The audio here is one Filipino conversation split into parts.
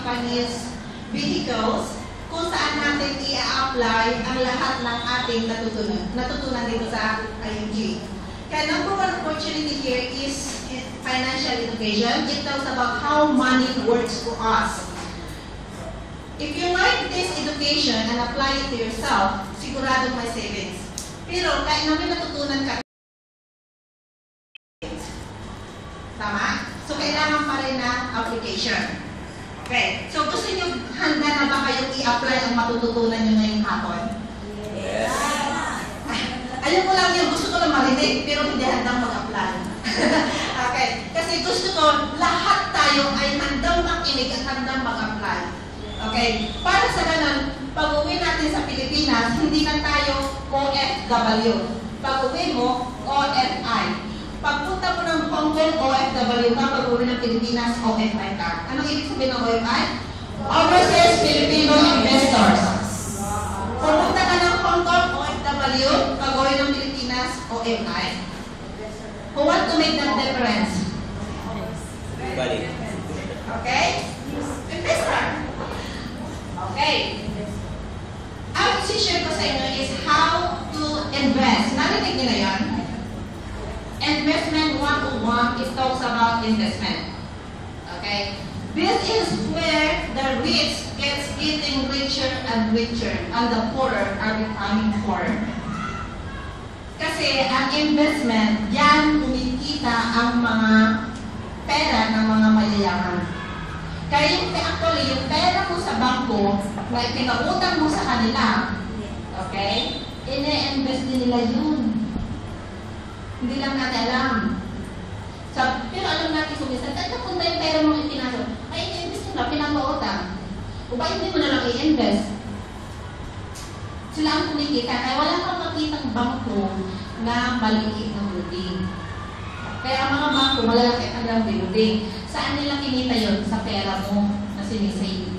company's vehicles kung saan natin i-apply ang lahat ng ating natutunan dito sa IMG. Kaya number one opportunity here is financial education. It talks about how money works for us. If you like this education and apply it to yourself, sigurado may savings. Pero kahit namin natutunan ka, tama? So kailangan pa rin ng application. Okay. So gusto nyo, handa na ba kayong i-apply ang matututunan nyo ngayong hapon? Yes. Ayun ko lang yun, gusto ko lang marinig, pero hindi handang mag-apply. Okay. Kasi gusto ko, lahat tayo ay handang makinig at handang mag-apply. Okay. Para sa ganun, pag-uwi natin sa Pilipinas, hindi na tayo OFW. Pag-uwi mo, OFI. Pagpunta mo ng Hong Kong, OFW ka. Pag-uwi ng Pilipinas, OFI ka. Anong ibig sabihin ng OFI? Overseas Filipino Investors. Pagpunta ka ng Hong Kong, OFW. Pag-uwi ng Pilipinas, OFI. Who want to make that difference? Everybody. Okay? Investor. Okay. Ang isi-share ko sa inyo is how to invest. Narinig niyo na yan? Investment 101, it talks about investment. Okay? This is where the rich gets getting richer and richer and the poorer are becoming poorer. Kasi ang investment, yan kumikita ang mga pera ng mga mayayaman. Kaya actually, yung pera mo sa bangko na ipinautang mo sa kanila, okay? Ine-invest din nila yun. Hindi lang natin alam. Pero alam natin sumisan, kahit napunta yung pera mong ipinasok, ay i-invest nila, pinapautang. O ba hindi mo na lang i-invest? Sila ang kumikita, kaya wala kang makitang bangko na maliit ng building. Kaya ang mga bangko, malalaki ang building. Saan nila kinita yun? Sa pera mo na sinisave.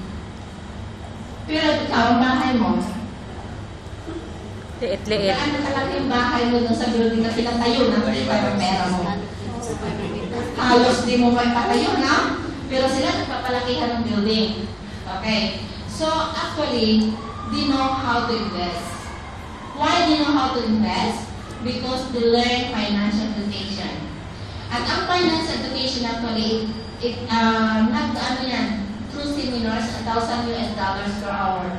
Pero ikaw, ang bahay mo, liit-liit. Gaano kalaki yung bahay mo dun sa building na pinatayo ng kita ng pera mo? Halos di mo may patayo na, pero sila nagpapalakihan ng building. Okay. So, actually, they know how to invest. Why they know how to invest? Because they learn financial education. At ang finance education actually, through seminars, $1,000 per hour.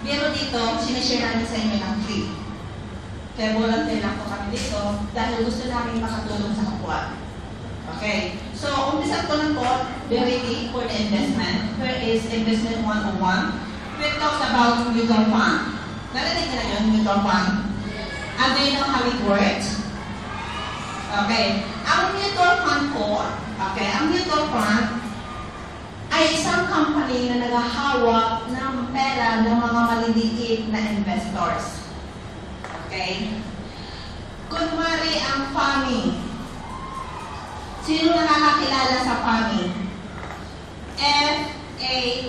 Pero dito, sinishare namin sa inyo ng free. Kaya volunteer lang po kami dito dahil gusto namin makatulong sa kapwa. Okay. So, umpisa ko lang po, very deep for the investment. Where is investment 101? It talks about mutual fund. Narinig na yun, mutual fund. And do you know how it works? Okay. Ang mutual fund po, ang mutual fund ay isang company na naghahawak ng pera ng mga maliliit na investors. Okay? Kunwari ang FAMI. Sino nakakakilala sa FAMI? F-A-M-I.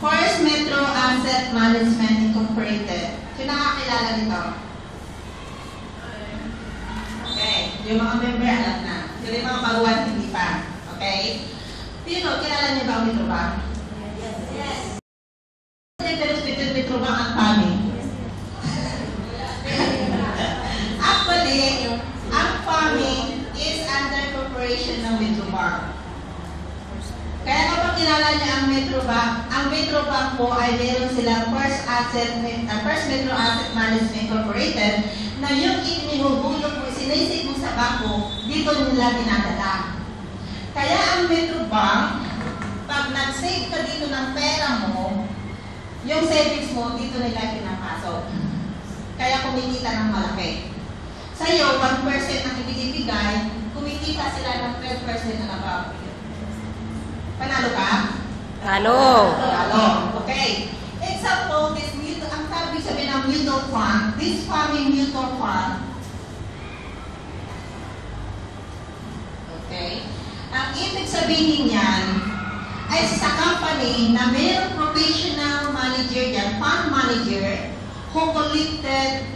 First Metro Asset Management Incorporated. Sino nakakilala nito? Okay. Yung mga member alam na. Yung mga baguhan hindi pa. Okay? Pero, kilala niyo ba ang Metrobank? Yes. Difference between Metrobank at FAMI? Actually, ang FAMI is under corporation ng Metrobank. Kaya kapag kilala niya ang Metrobank po ay meron silang First Metro Asset Management Incorporated na yung inihubulog mo, sinisig mo sa bangko, dito nila dinadala. Kaya ang Metrobank, pag nag-save ka dito ng pera mo, yung savings mo, dito nila pinapasok. Kaya kumikita ng malaki. Sa'yo, 1% ang ibinibigay, kumikita sila ng 12% na above. Panalo ka? Halo. Panalo. Okay. Example, ang sabi sabihin ng mutual fund, this FAMI mutual fund, okay, ang ibig sabihin niyan ay sa company na mayroong professional manager yan, fund manager, who collected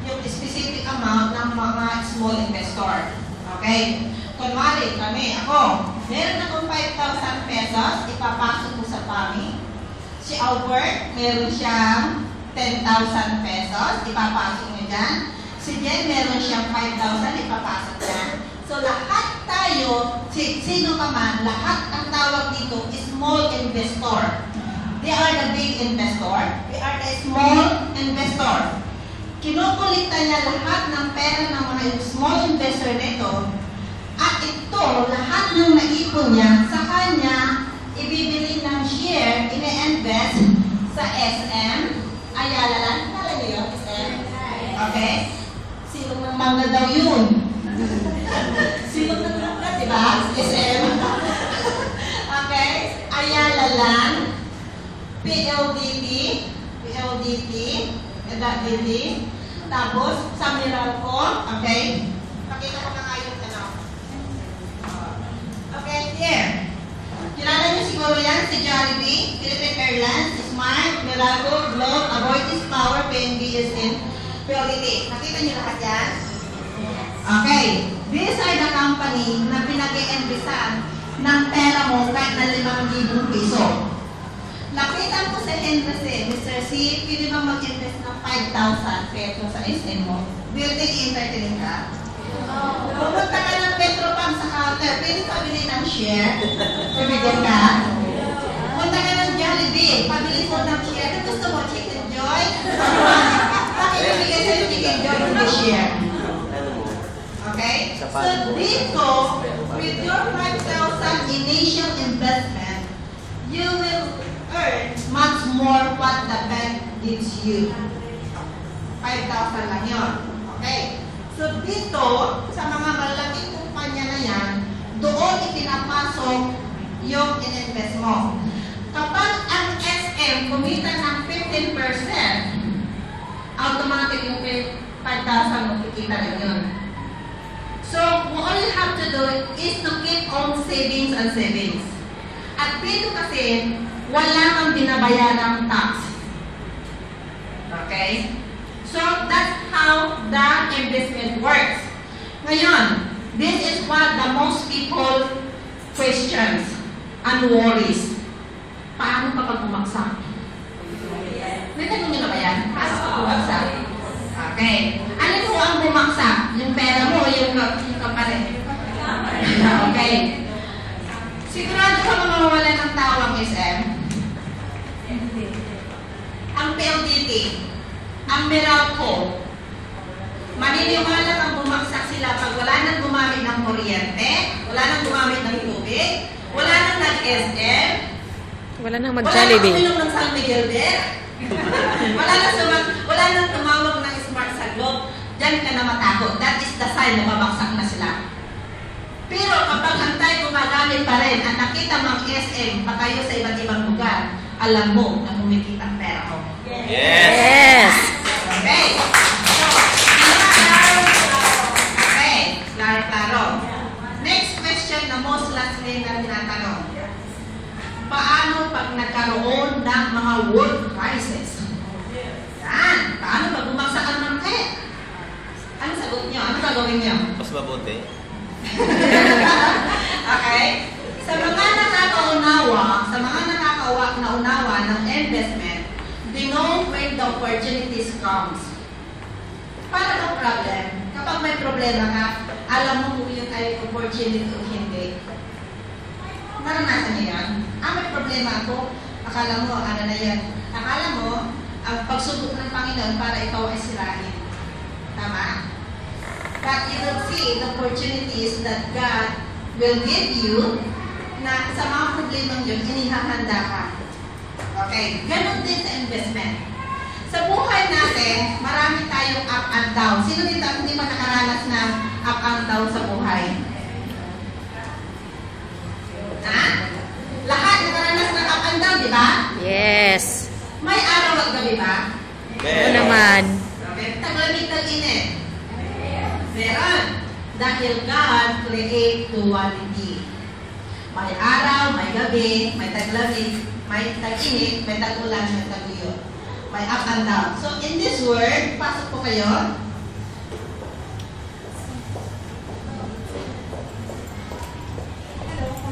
yung specific amount ng mga small investor. Okay? Kunwari, ako, Meron akong 5,000 pesos, ipapasok ko sa PAMI. Si Albert, meron siyang 10,000 pesos, ipapasok niya dyan. Si Jen, meron siyang 5,000, ipapasok niya. So, lahat tayo, sino ka man, lahat ang tawag dito is small investor. They are the big investor. We are the small investor. Kinukulikta niya lahat ng pera ng mga small investor nito. At ito, lahat ng naipon niya, sa kanya, ibibili ng share, ine-invest sa SM. Ayala lang, kala niyo yun, SM? Okay? Silong ng mangga daw yun. Silong ng mangga, diba? SM. Okay? Ayala lang. PLDT, tapos sa Meralco, okay? Pakita ko na nga yung ano. Okay, here. Kilala niyo siguro yan, si Jollibee, Philippine Airlines, Smart, Meralco, Globe, Avoidis Power, PNB, SN, PLDT. Nakita niyo lahat yan? Okay. These are the company na pinag-i-empisan ng pera mo kahit na 5,000 piso. Nakitan ko sa Henderson, Mr. C, pwede bang mag-invest ng 5,000 pesos sa SM mo? Building entertaining ka? Pumunta ka ng Petropam sa counter, pwede pabili ng share? Pabigyan ka? Pumunta ka ng Jollibee, pabili mo ng share. Kung gusto mo, Chicken Joy? Bakit ibigay sa'yo Chicken Joy kung may share? Okay? So dito, with your 5,000 initial investment, you will earn much more what the bank gives you. 5,000 lang yun. Okay? So dito, sa mga malaking kumpanya na yan, doon ipinapasok yung in-invest mo. Kapag ang SM kumita ng 15%, automatic yung 5,000 mo kikita rin yun. So, all you have to do is to keep on savings and savings. At dito kasi, wala kang binabayarang tax. Okay? So, that's how the investment works. Ngayon, this is what the most people questions and worries. Paano kapag bumagsak? May tanong nyo na ba yan? Paano kapag bumagsak? Okay. Ano po ang bumagsak? Yung pera mo o yung kapare? Okay. Sigurado ka mamawalan ng tao ang SM? Ang PLDT, ang Meralco, maniniwala kang bumagsak sila pag wala nang gumamit ng kuryente, wala nang gumamit ng tubig, wala nang nag-SM, wala nang mag-Jollibee, wala nang uminom ng San Miguel Beer, wala nang tumawag ng smart sa Globe, dyan ka na matakot. That is the sign na babagsak na sila. Pero kapag hantay gumagamit pa rin at nakita mo ang SM pa kayo sa iba't ibang lugar, alam mo na kumikita ang pera ko. yes. Okay. So, okay. Klaro. Next question na most lastly na tinatanong. Paano pag nagkaroon ng mga world crisis? Yan. Paano pag bumagsak ang market? Ano sagot nyo? Ano gagawin nyo? Mas mabuti. Okay? Sa mga nakakaunawa ng investment, they know when the opportunities comes. Para bang problem? Kapag may problema ka, alam mo kung yun ay opportunity o hindi. Naranasan niyo yan? May problema ako. Akala mo, ano na yan? Akala mo, ang pagsubok ng Panginoon para ikaw ay sirahin. Tama? But you will see the opportunities that God will give you na sa mga problemang yun, inihahanda ka. Okay, ganun din sa investment. Sa buhay natin, marami tayong up and down. Sino dito hindi pa nakaranas ng up and down sa buhay? Ha? Lahat nakaranas ng up and down, di ba? Yes. May araw at gabi ba? Oo naman. Okay, taglamig tag-init. Meron. Dahil God create duality. May araw, may gabi, may taglamig, may tag-init, may tag-ulan, may tag-uyot. May up and down. So, in this word, pasok po kayo.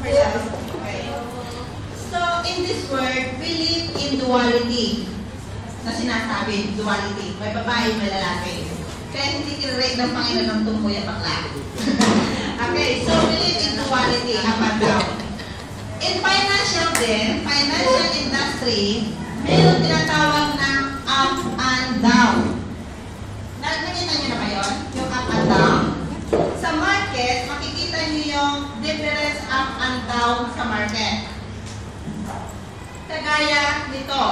Hello, in this world, we live in duality. Na sinasabi, duality. May babae, may lalaki. Kaya hindi kinarate ng Panginoon ng tungkoy at bakla. Okay, so we live in duality, up and down. In financial din, financial industry, mayroon tinatawag na up and down. Nakikita niyo na ba yun? Yung up and down? Sa market, makikita niyo yung difference up and down sa market. Kagaya nito.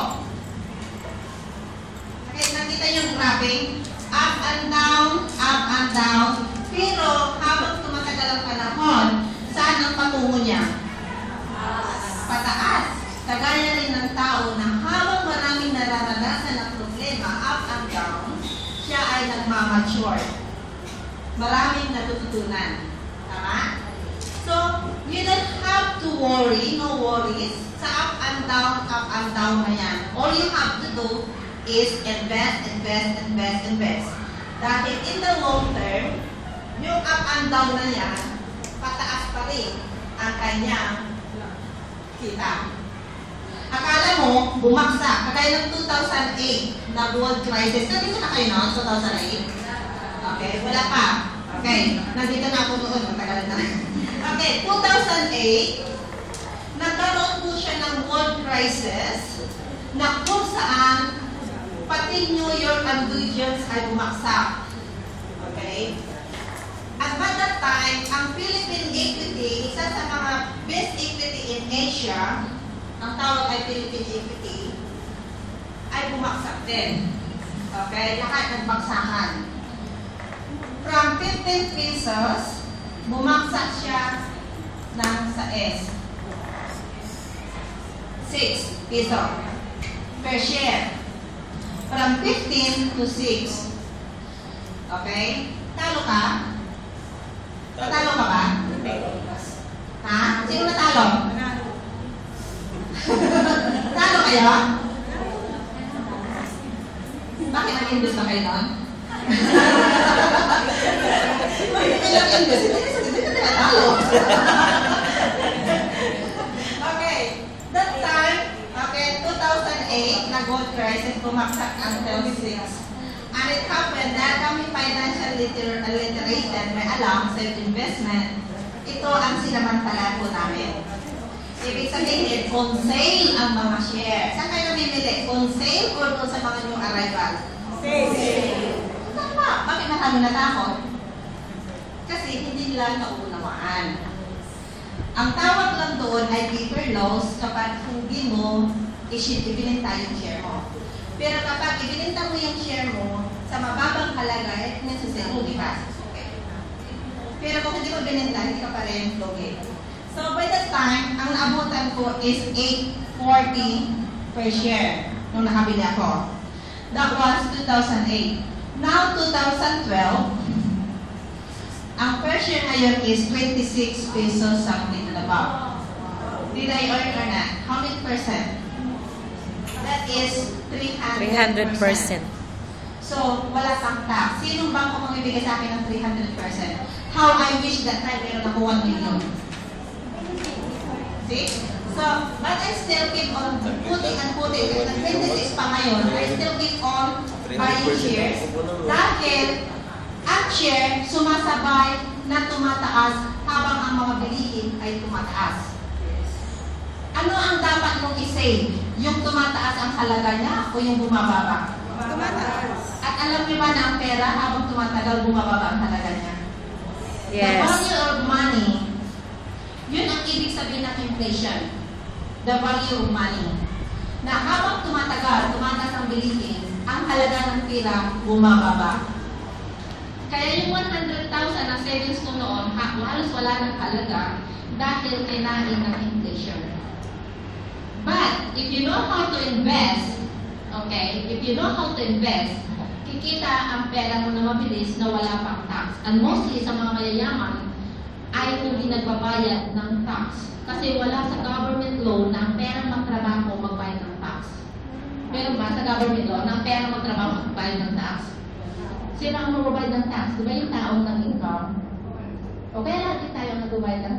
Okay, nakita niyo yung graphing? Up and down, up and down. Pero habang tumatagal ang panahon, saan ang patungo niya? Pataas. Kagaya rin ng tao na habang maraming nararanasan ng problema, up and down, siya ay nagmamature. Maraming natututunan. Tama? So, you don't have to worry, no worries. Sa up and down na yan. All you have to do is invest, invest, invest, invest. Dahil in the long term, yung up and down na yan, pataas pa rin ang kanyang kita. Akala mo, bumagsak. Kagaya ng 2008 na world crisis. Nandito na kayo noon, 2008? Okay, wala pa. Okay, nandito na ako noon. Matagal na. Okay, 2008, nagkaroon po siya ng world crisis na kung saan pati New York and Regions ay bumagsak. Okay? At by that time, ang Philippine equity, isa sa mga best equity in Asia, ang tawag ay Philippine equity, ay bumagsak din. Okay? Lahat nagbagsakan. From 15 pesos, bumagsak siya ng sa S. 6 peso per share. From 15 to 6. Okay? Talo ka? Natalo ka ba? Ha? Sino natalo? Talo kayo? Bakit nag-invest ba kayo doon? Bakit kayo nag-invest? Hindi ka natalo. Okay. That time, okay, 2008, na gold crisis, bumaksak until 6. And it happened that kami financial literated, may alam, self-investment, ito ang sinamantala po namin. Ibig sabihin, on sale ang mga share. Saan kayo namimili? On sale or doon sa mga new arrival? Sale. Tama. Bakit na kami natakot? Kasi hindi nila naunawaan. Ang tawag lang doon ay paper loss kapag hindi mo ibininta yung share mo. Pero kapag ibininta mo yung share mo sa mababang halaga, necessary, di ba? Okay. Pero kung hindi mo bininta, hindi ka pa rin lugi. So by that time, ang naabutan ko is 840 per share nung nakabili ako. That was 2008. Now, 2012, ang per share ngayon is 26 pesos something and above. Did I earn or not? How many percent? That is 300%. So, wala pang tax. Sinong bangko mamibigay sa akin ng 300%? How I wish that time meron ako 1 million. See? So, but I still keep on putting and putting. At 26 pa ngayon, I still keep on buying shares. Dahil, ang share, sumasabay na tumataas habang ang mga bilihin ay tumataas. Ano ang dapat mong i-save? Yung tumataas ang halaga niya o yung bumababa? Tumataas. At alam niyo ba na ang pera habang tumatagal bumababa ang halaga niya? Yes. The value of money, yun ang ibig sabihin ng inflation. The value of money. Na habang tumatagal, tumataas ang bilihin, ang halaga ng pera bumababa. Kaya yung 100,000 na savings ko noon, halos wala ng halaga dahil kinain ng inflation. But, if you know how to invest, okay, if you know how to invest, kikita ang pera mo na mabilis na wala pang tax. And mostly sa mga mayayaman, ay hindi nagbabayad ng tax. Kasi wala sa government law na ang perang magtrabaho magbayad ng tax. Meron ba sa government law na ang perang magtrabaho magbayad ng tax? Sino ang magbabayad ng tax? Diba yung taong ng income? O kaya lagi tayo nagbabayad ng